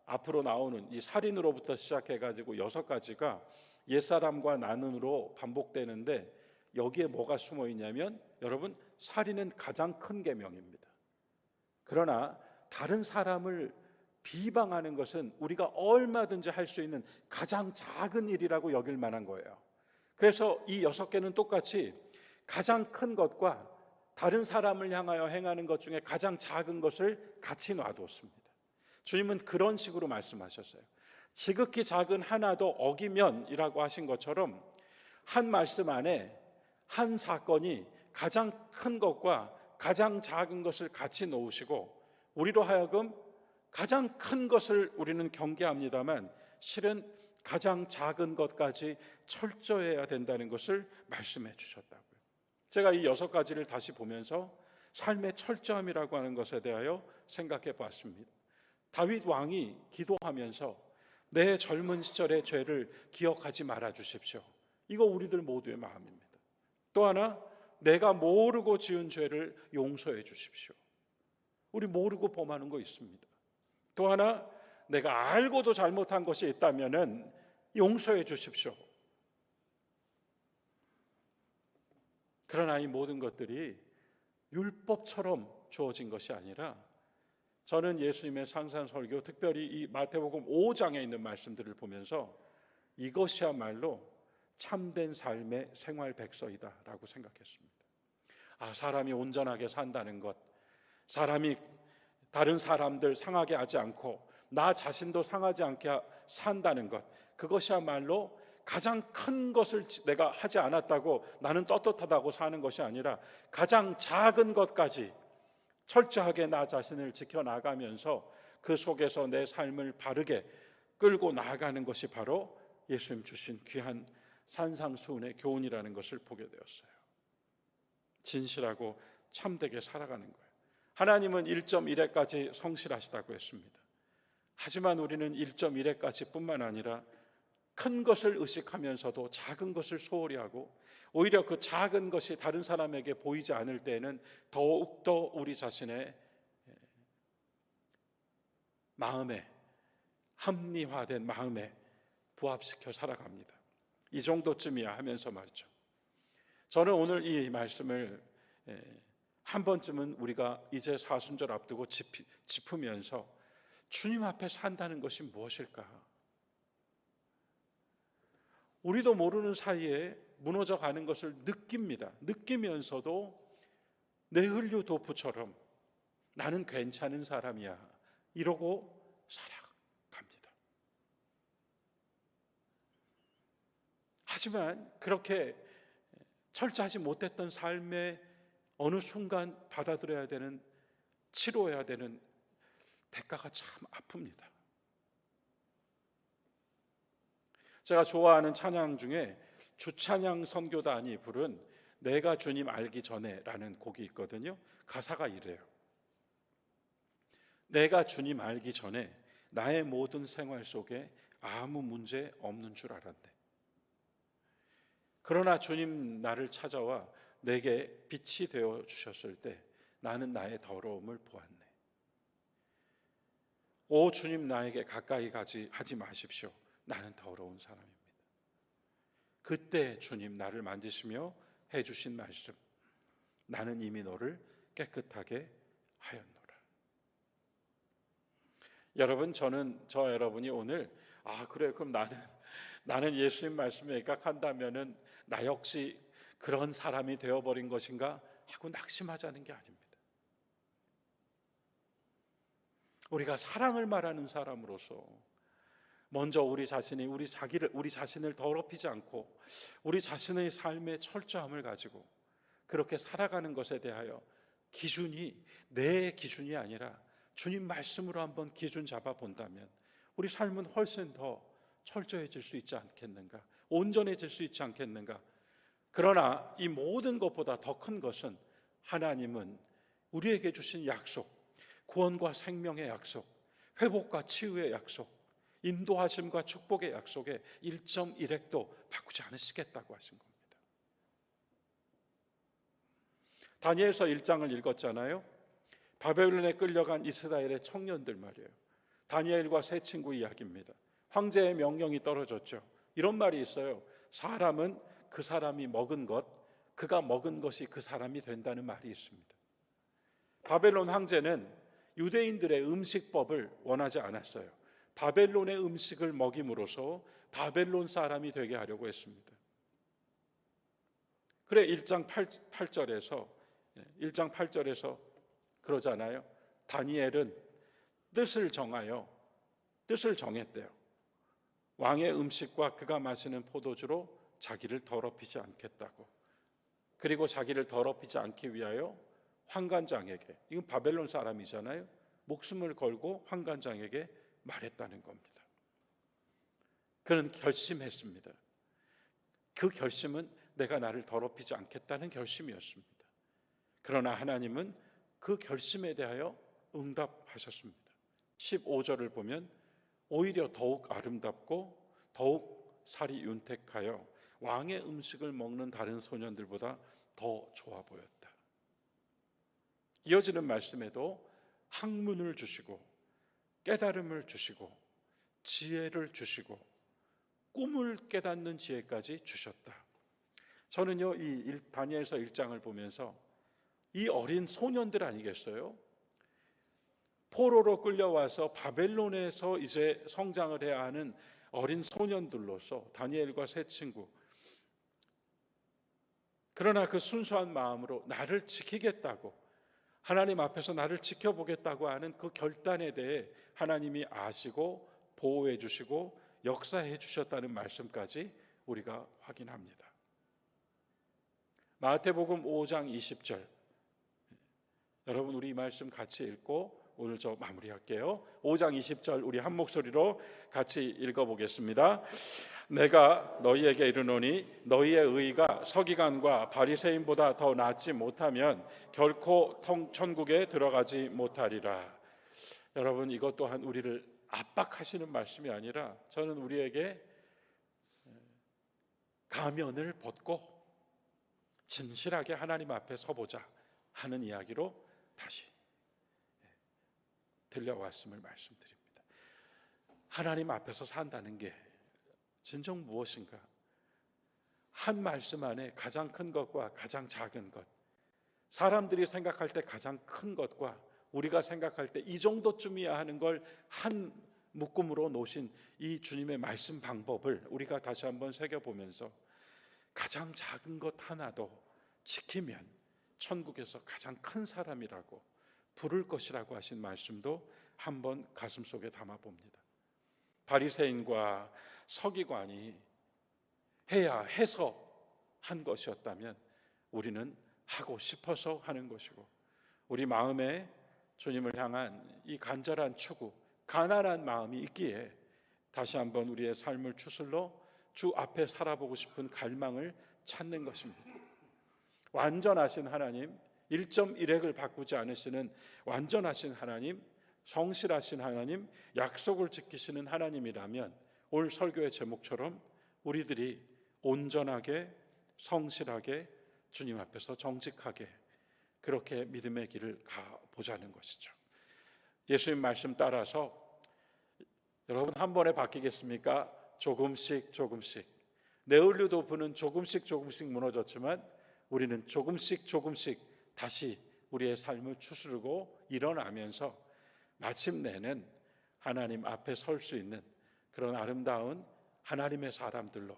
앞으로 나오는 이 살인으로부터 시작해가지고 6가지가 옛사람과 나눈으로 반복되는데, 여기에 뭐가 숨어 있냐면 여러분, 살인은 가장 큰 계명입니다. 그러나 다른 사람을 비방하는 것은 우리가 얼마든지 할 수 있는 가장 작은 일이라고 여길 만한 거예요. 그래서 이 6개는 똑같이 가장 큰 것과 다른 사람을 향하여 행하는 것 중에 가장 작은 것을 같이 놔두었습니다. 주님은 그런 식으로 말씀하셨어요. 지극히 작은 하나도 어기면이라고 하신 것처럼 한 말씀 안에 한 사건이 가장 큰 것과 가장 작은 것을 같이 놓으시고, 우리로 하여금 가장 큰 것을 우리는 경계합니다만 실은 가장 작은 것까지 철저해야 된다는 것을 말씀해 주셨다고요. 제가 이 6가지를 다시 보면서 삶의 철저함이라고 하는 것에 대하여 생각해 봤습니다. 다윗 왕이 기도하면서 내 젊은 시절의 죄를 기억하지 말아 주십시오. 이거 우리들 모두의 마음입니다. 또 하나, 내가 모르고 지은 죄를 용서해 주십시오. 우리 모르고 범하는 거 있습니다. 또 하나, 내가 알고도 잘못한 것이 있다면은 용서해 주십시오. 그러나 이 모든 것들이 율법처럼 주어진 것이 아니라, 저는 예수님의 산상설교, 특별히 이 마태복음 5장에 있는 말씀들을 보면서 이것이야말로 참된 삶의 생활 백서이다라고 생각했습니다. 사람이 온전하게 산다는 것, 사람이 다른 사람들 상하게 하지 않고 나 자신도 상하지 않게 산다는 것, 그것이야말로 가장 큰 것을 내가 하지 않았다고 나는 떳떳하다고 사는 것이 아니라 가장 작은 것까지 철저하게 나 자신을 지켜나가면서 그 속에서 내 삶을 바르게 끌고 나아가는 것이 바로 예수님 주신 귀한 산상수훈의 교훈이라는 것을 보게 되었어요. 진실하고 참되게 살아가는 거예요. 하나님은 1.1회까지 성실하시다고 했습니다. 하지만 우리는 1.1회까지 뿐만 아니라 큰 것을 의식하면서도 작은 것을 소홀히 하고, 오히려 그 작은 것이 다른 사람에게 보이지 않을 때에는 더욱더 우리 자신의 마음에, 합리화된 마음에 부합시켜 살아갑니다. 이 정도쯤이야 하면서 말이죠. 저는 오늘 이 말씀을 한 번쯤은 우리가 이제 사순절 앞두고 짚으면서 주님 앞에 산다는 것이 무엇일까? 우리도 모르는 사이에 무너져 가는 것을 느낍니다. 느끼면서도 네흘류 도프처럼 나는 괜찮은 사람이야 이러고 살아갑니다. 하지만 그렇게 철저하지 못했던 삶의 어느 순간 받아들여야 되는, 치료해야 되는 대가가 참 아픕니다. 제가 좋아하는 찬양 중에 주찬양 선교단이 부른 내가 주님 알기 전에라는 곡이 있거든요. 가사가 이래요. 내가 주님 알기 전에 나의 모든 생활 속에 아무 문제 없는 줄 알았네. 그러나 주님 나를 찾아와 내게 빛이 되어 주셨을 때 나는 나의 더러움을 보았네. 오 주님, 나에게 가까이 하지 마십시오. 나는 더러운 사람입니다. 그때 주님 나를 만지시며 해주신 말씀, 나는 이미 너를 깨끗하게 하였노라. 여러분, 저 여러분이 오늘 그래, 그럼 나는 예수님 말씀에 입각한다면은 나 역시 그런 사람이 되어버린 것인가 하고 낙심하자는 게 아닙니다. 우리가 사랑을 말하는 사람으로서 먼저 우리 자신을 더럽히지 않고 우리 자신의 삶의 철저함을 가지고 그렇게 살아가는 것에 대하여 기준이 내 기준이 아니라 주님 말씀으로 한번 기준 잡아 본다면 우리 삶은 훨씬 더 철저해질 수 있지 않겠는가, 온전해질 수 있지 않겠는가. 그러나 이 모든 것보다 더 큰 것은 하나님은 우리에게 주신 약속, 구원과 생명의 약속, 회복과 치유의 약속, 인도하심과 축복의 약속에 1.1핵도 바꾸지 않으시겠다고 하신 겁니다. 다니엘서 1장을 읽었잖아요. 바벨론에 끌려간 이스라엘의 청년들 말이에요. 다니엘과 세 친구 이야기입니다. 황제의 명령이 떨어졌죠. 이런 말이 있어요. 사람은 그 사람이 먹은 것, 그가 먹은 것이 그 사람이 된다는 말이 있습니다. 바벨론 황제는 유대인들의 음식법을 원하지 않았어요. 바벨론의 음식을 먹임으로써 바벨론 사람이 되게 하려고 했습니다. 그래 1장 8절에서 그러잖아요. 다니엘은 뜻을 정했대요. 왕의 음식과 그가 마시는 포도주로 자기를 더럽히지 않겠다고. 그리고 자기를 더럽히지 않기 위하여 환관장에게, 이건 바벨론 사람이잖아요, 목숨을 걸고 환관장에게 말했다는 겁니다. 그는 결심했습니다. 그 결심은 내가 나를 더럽히지 않겠다는 결심이었습니다. 그러나 하나님은 그 결심에 대하여 응답하셨습니다. 15절을 보면 오히려 더욱 아름답고 더욱 살이 윤택하여 왕의 음식을 먹는 다른 소년들보다 더 좋아 보였다. 이어지는 말씀에도 학문을 주시고 깨달음을 주시고 지혜를 주시고 꿈을 깨닫는 지혜까지 주셨다. 저는요, 이 다니엘서 1장을 보면서 이 어린 소년들 아니겠어요? 포로로 끌려와서 바벨론에서 이제 성장을 해야 하는 어린 소년들로서 다니엘과 세 친구, 그러나 그 순수한 마음으로 나를 지키겠다고, 하나님 앞에서 나를 지켜보겠다고 하는 그 결단에 대해 하나님이 아시고 보호해 주시고 역사해 주셨다는 말씀까지 우리가 확인합니다. 마태복음 5장 20절, 여러분 우리 이 말씀 같이 읽고 오늘 저 마무리할게요. 5장 20절 우리 한 목소리로 같이 읽어보겠습니다. 내가 너희에게 이르노니 너희의 의가 서기관과 바리새인보다 더 낫지 못하면 결코 천국에 들어가지 못하리라. 여러분, 이것 또한 우리를 압박하시는 말씀이 아니라 저는 우리에게 가면을 벗고 진실하게 하나님 앞에 서보자 하는 이야기로 다시 들려왔음을 말씀드립니다. 하나님 앞에서 산다는 게 진정 무엇인가? 한 말씀 안에 가장 큰 것과 가장 작은 것, 사람들이 생각할 때 가장 큰 것과 우리가 생각할 때 이 정도쯤이야 하는 걸 한 묶음으로 놓으신 이 주님의 말씀 방법을 우리가 다시 한번 새겨보면서 가장 작은 것 하나도 지키면 천국에서 가장 큰 사람이라고 부를 것이라고 하신 말씀도 한번 가슴속에 담아봅니다. 바리새인과 서기관이 해야 해서 한 것이었다면 우리는 하고 싶어서 하는 것이고, 우리 마음에 주님을 향한 이 간절한 추구, 가난한 마음이 있기에 다시 한번 우리의 삶을 추슬러 주 앞에 살아보고 싶은 갈망을 찾는 것입니다. 완전하신 하나님, 1.1핵을 바꾸지 않으시는 완전하신 하나님, 성실하신 하나님, 약속을 지키시는 하나님이라면 오늘 설교의 제목처럼 우리들이 온전하게, 성실하게, 주님 앞에서 정직하게 그렇게 믿음의 길을 가보자는 것이죠. 예수님 말씀 따라서 여러분 한 번에 바뀌겠습니까? 조금씩 조금씩. 네올류도프는 조금씩 조금씩 무너졌지만 우리는 조금씩 조금씩 다시 우리의 삶을 추스르고 일어나면서 마침내는 하나님 앞에 설 수 있는 그런 아름다운 하나님의 사람들로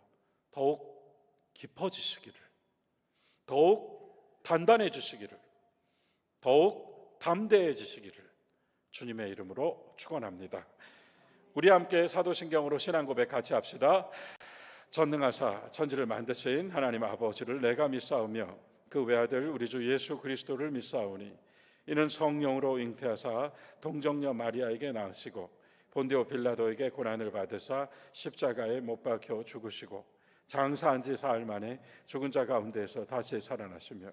더욱 깊어지시기를, 더욱 단단해지시기를, 더욱 담대해지시기를 주님의 이름으로 축원합니다. 우리 함께 사도신경으로 신앙 고백 같이 합시다. 전능하사 천지를 만드신 하나님 아버지를 내가 믿사오며 그 외아들 우리 주 예수 그리스도를 믿사오니 이는 성령으로 잉태하사 동정녀 마리아에게 낳으시고 본디오 빌라도에게 고난을 받으사 십자가에 못 박혀 죽으시고 장사한 지 사흘 만에 죽은 자 가운데서 다시 살아나시며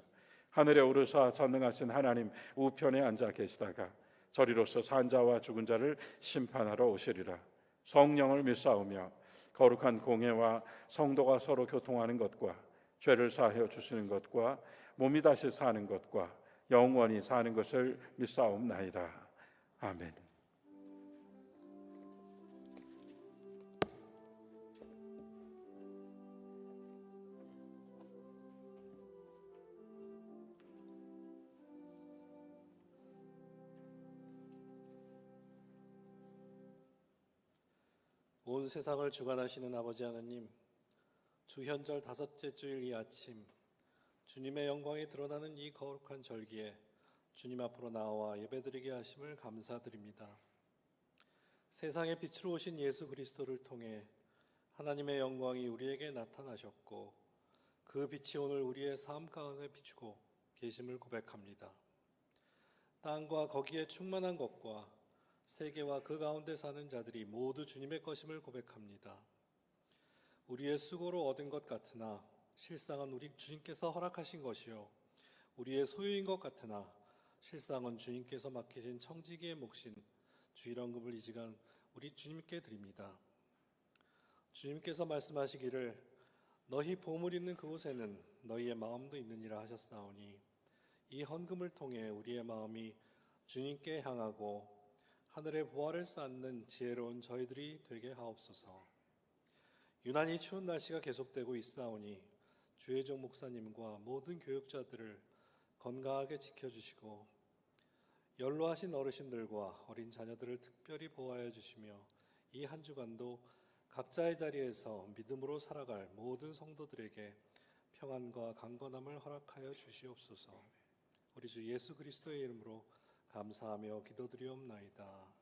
하늘에 오르사 전능하신 하나님 우편에 앉아 계시다가 저리로서 산 자와 죽은 자를 심판하러 오시리라. 성령을 믿사오며 거룩한 공회와 성도가 서로 교통하는 것과 죄를 사하여 주시는 것과 몸이 다시 사는 것과 영원히 사는 것을 믿사옵나이다. 아멘. 온 세상을 주관하시는 아버지 하나님, 주현절 다섯째 주일 이 아침 주님의 영광이 드러나는 이 거룩한 절기에 주님 앞으로 나와 예배드리게 하심을 감사드립니다. 세상의 빛으로 오신 예수 그리스도를 통해 하나님의 영광이 우리에게 나타나셨고 그 빛이 오늘 우리의 삶 가운데 비추고 계심을 고백합니다. 땅과 거기에 충만한 것과 세계와 그 가운데 사는 자들이 모두 주님의 것임을 고백합니다. 우리의 수고로 얻은 것 같으나 실상은 우리 주님께서 허락하신 것이요 우리의 소유인 것 같으나 실상은 주님께서 맡기신 청지기의 몫인 주일헌금을 이 시간 우리 주님께 드립니다. 주님께서 말씀하시기를 너희 보물 있는 그곳에는 너희의 마음도 있느니라 하셨사오니 이 헌금을 통해 우리의 마음이 주님께 향하고 하늘의 보화를 쌓는 지혜로운 저희들이 되게 하옵소서. 유난히 추운 날씨가 계속되고 있사오니 주의 종 목사님과 모든 교육자들을 건강하게 지켜주시고 연로하신 어르신들과 어린 자녀들을 특별히 보호하여 주시며 이 한 주간도 각자의 자리에서 믿음으로 살아갈 모든 성도들에게 평안과 강건함을 허락하여 주시옵소서. 우리 주 예수 그리스도의 이름으로 감사하며 기도드리옵나이다.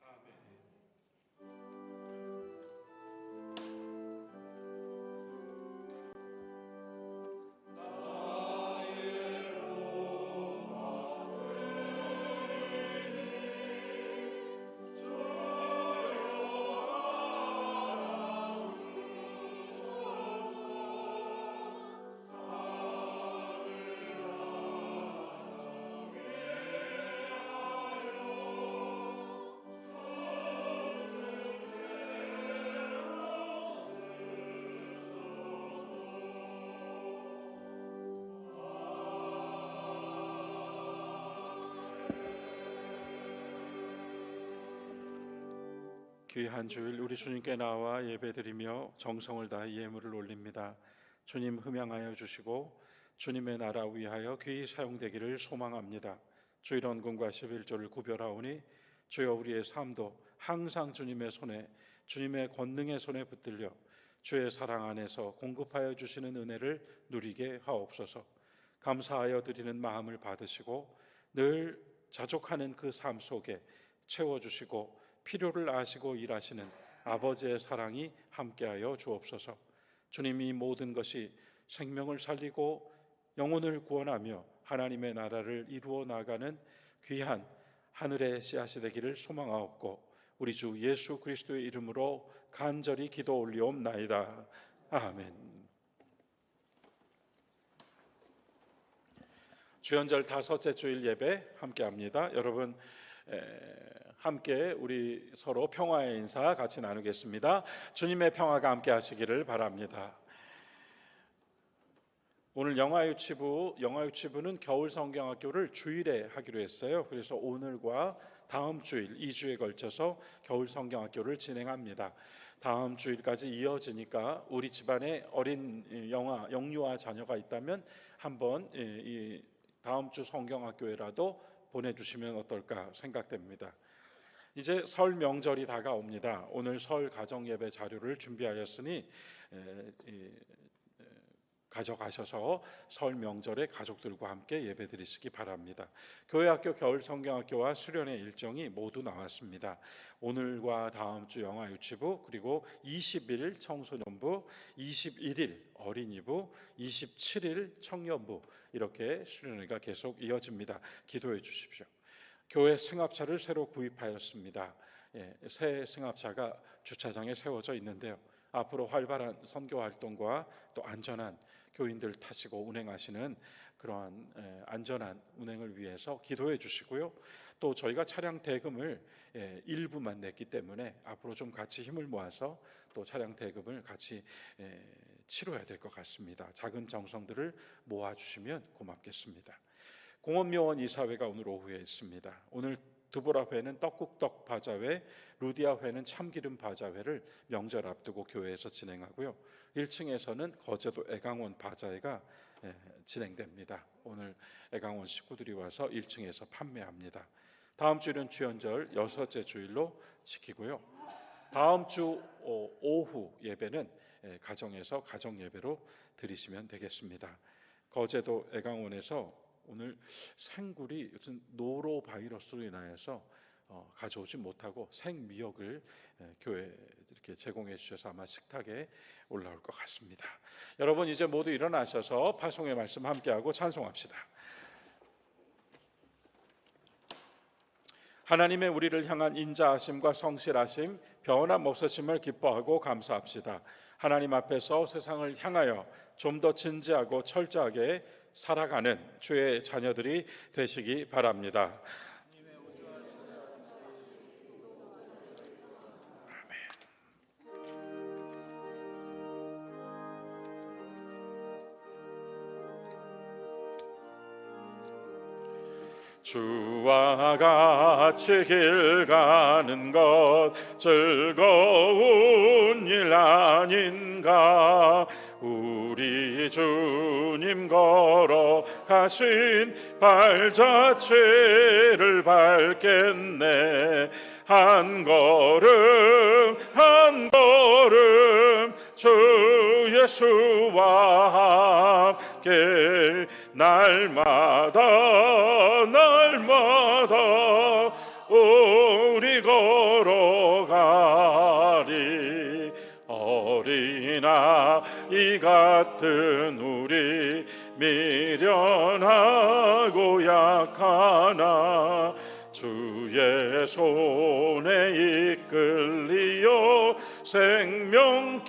귀한 주일 우리 주님께 나와 예배드리며 정성을 다해 예물을 올립니다. 주님 흠양하여 주시고 주님의 나라 위하여 귀히 사용되기를 소망합니다. 주일헌금과 11조를 구별하오니 주여 우리의 삶도 항상 주님의 손에, 주님의 권능의 손에 붙들려 주의 사랑 안에서 공급하여 주시는 은혜를 누리게 하옵소서. 감사하여 드리는 마음을 받으시고 늘 자족하는 그 삶 속에 채워주시고 필요를 아시고 일하시는 아버지의 사랑이 함께하여 주옵소서. 주님이 모든 것이 생명을 살리고 영혼을 구원하며 하나님의 나라를 이루어 나가는 귀한 하늘의 씨앗이 되기를 소망하옵고 우리 주 예수 그리스도의 이름으로 간절히 기도 올리옵나이다. 아멘. 주연절 다섯째 주일 예배 함께합니다. 여러분 함께 우리 서로 평화의 인사 같이 나누겠습니다. 주님의 평화가 함께 하시기를 바랍니다. 오늘 영화유치부는 겨울 성경학교를 주일에 하기로 했어요. 그래서 오늘과 다음 주일 2주에 걸쳐서 겨울 성경학교를 진행합니다. 다음 주일까지 이어지니까 우리 집안에 어린 영유아 자녀가 있다면 한번 이 다음 주 성경학교에라도 보내주시면 어떨까 생각됩니다. 이제 설 명절이 다가옵니다. 오늘 설 가정예배 자료를 준비하였으니 가져가셔서 설 명절에 가족들과 함께 예배드리시기 바랍니다. 교회학교 겨울 성경학교와 수련회 일정이 모두 나왔습니다. 오늘과 다음 주 영아유치부, 그리고 20일 청소년부, 21일 어린이부, 27일 청년부, 이렇게 수련회가 계속 이어집니다. 기도해 주십시오. 교회 승합차를 새로 구입하였습니다. 새 승합차가 주차장에 세워져 있는데요. 앞으로 활발한 선교 활동과 또 안전한 교인들 타시고 운행하시는 그러한 안전한 운행을 위해서 기도해 주시고요. 또 저희가 차량 대금을 일부만 냈기 때문에 앞으로 좀 같이 힘을 모아서 또 차량 대금을 같이 치러야 될 것 같습니다. 작은 정성들을 모아주시면 고맙겠습니다. 공원묘원 이사회가 오늘 오후에 있습니다. 오늘 두보라 회는 떡국떡 바자회, 루디아 회는 참기름 바자회를 명절 앞두고 교회에서 진행하고요. 1층에서는 거제도 애강원 바자회가 진행됩니다. 오늘 애강원 식구들이 와서 1층에서 판매합니다. 다음 주일은 주연절 6째 주일로 지키고요. 다음 주 오후 예배는 가정에서 가정 예배로 드리시면 되겠습니다. 거제도 애강원에서 오늘 생굴이 무슨 노로 바이러스로 인하여서 가져오지 못하고 생미역을 교회에 이렇게 제공해 주셔서 아마 식탁에 올라올 것 같습니다. 여러분 이제 모두 일어나셔서 파송의 말씀 함께하고 찬송합시다. 하나님의 우리를 향한 인자하심과 성실하심, 변함없으심을 기뻐하고 감사합시다. 하나님 앞에서 세상을 향하여 좀 더 진지하고 철저하게 살아가는 주의 자녀들이 되시기 바랍니다. 주와 같이 길 가는 것 즐거운 일 아닌가. 우리 주님 걸어가신 발자취를 밟겠네. 한 걸음 한 걸음 주 예수와 함께 날마다 우리 걸어가리. 어린아이 같은 우리 미련하고 약하나 주의 손에 이끌리어 생명길로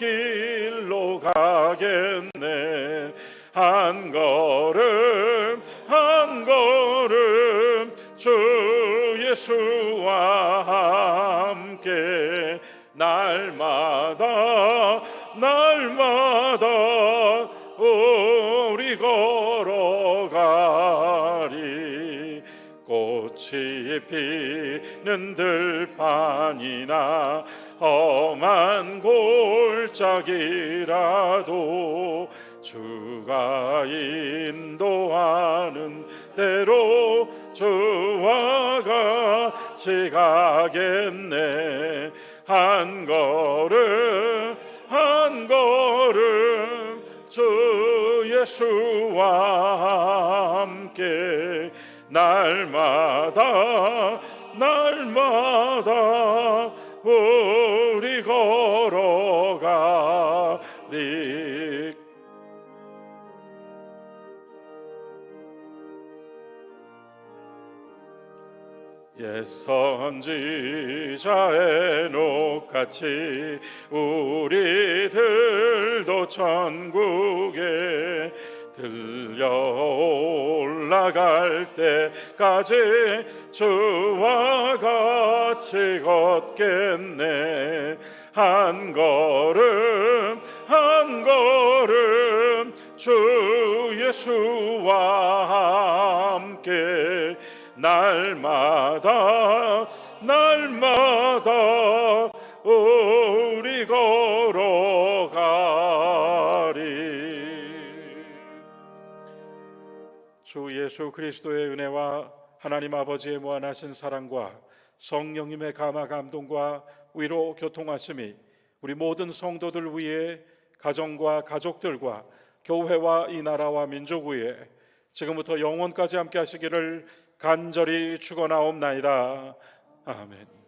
가겠네. 한 걸음 한 걸음 주 예수와 함께 날마다 우리 걸어가리. 꽃이 피는 들판이나 험한 골짜기라도 주가 인도하는 대로 주와 같이 가겠네. 한 걸음 한 걸음 주 예수와 함께 날마다 우리 걸어가리. 옛 선지자의 녹같이 우리들도 천국에 들려 올라갈 때까지 주와 같이 걷겠네. 한 걸음 한 걸음 주 예수와 함께 날마다 우리 걸어가리. 주 예수 그리스도의 은혜와 하나님 아버지의 무한하신 사랑과 성령님의 감화 감동과 위로 교통하심이 우리 모든 성도들 위해 가정과 가족들과 교회와 이 나라와 민족 위에 지금부터 영원까지 함께 하시기를 간절히 축원하옵나이다. 아멘.